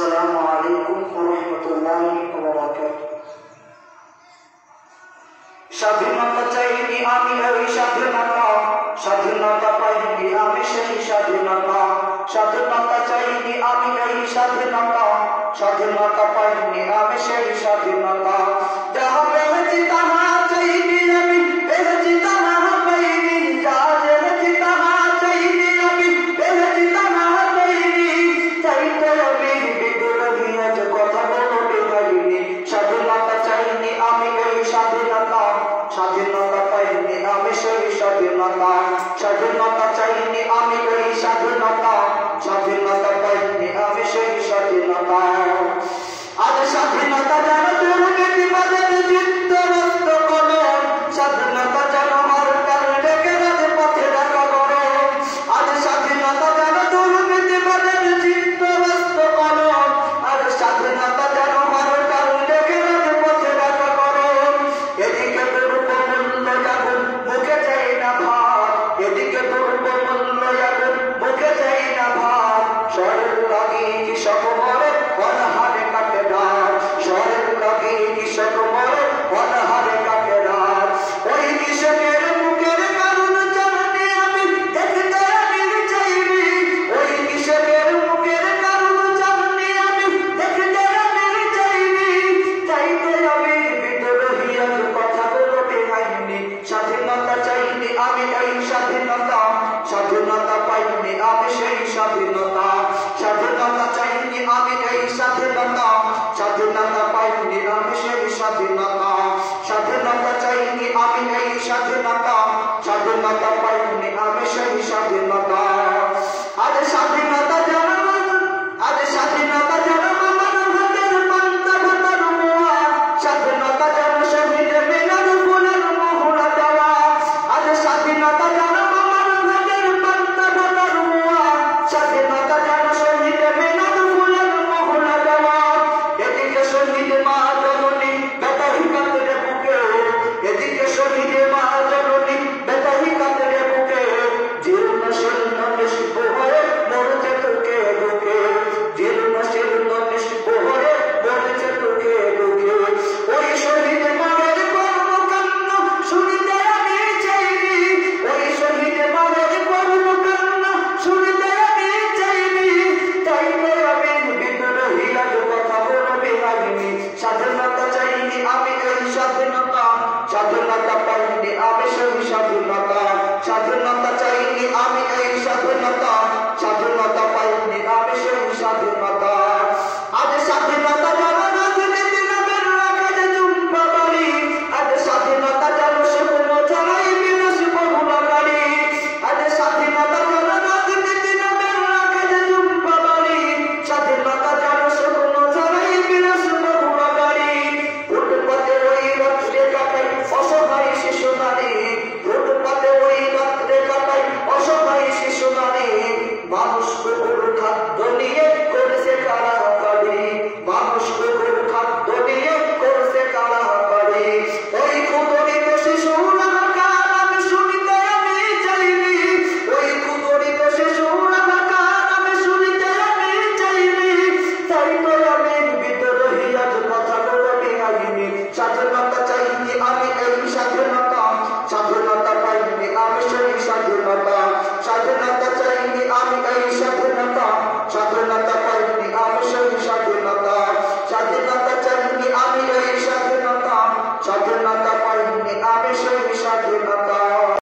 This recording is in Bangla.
আসসালামু আলাইকুম ওয়া রাহমাতুল্লাহি ওয়া বারাকাতুহু। স্বাধীনতা চাইনি আমি এই স্বাধীনতা, স্বাধীনতা পাইনি আমি সেই স্বাধীনতা। স্বাধীনতা চাইনি আমি এই স্বাধীনতা, স্বাধীনতা পাইনি আমি সেই স্বাধীনতা। যাহা পেয়েছি তাহা চাইনি আমি, পেয়েছি তাহা পাইনি। যা জেনেছি তাহা চাইনি আমি, পেয়েছি তাহা পাইনি। চাইতে আমি বিদ্রোহী আজ কথা বলতে পারিনি। স্বাধীনতা চাইনি আমি এই স্বাধীনতা, স্বাধীনতা পাইনি আমি সেই স্বাধীনতা। স্বাধীনতা চাইনি আমি এই স্বাধীনতা, স্বাধীনতা পাইনি আমি সেই স্বাধীনতা। আজ স্বাধীনতা যেন দুর্নীতিবাদের চিত্তরস্ত করে, স্বাধীনতা যেন হরতাল ডেকে রাজপথে ডাকা করে। আজ স্বাধীনতা যেন দুর্নীতিবাদের চিত্তরস্ত করে, আজ স্বাধীনতা যেন হরতাল ডেকে রাজপথে ডাকা করে। এদিকে দ্রব্যমূল্য আগুন মুখে চাই না ভাত, এদিকে দ্রব্যমূল্য আগুন মুখে চাই না ভাত। শরীর লাগি সকল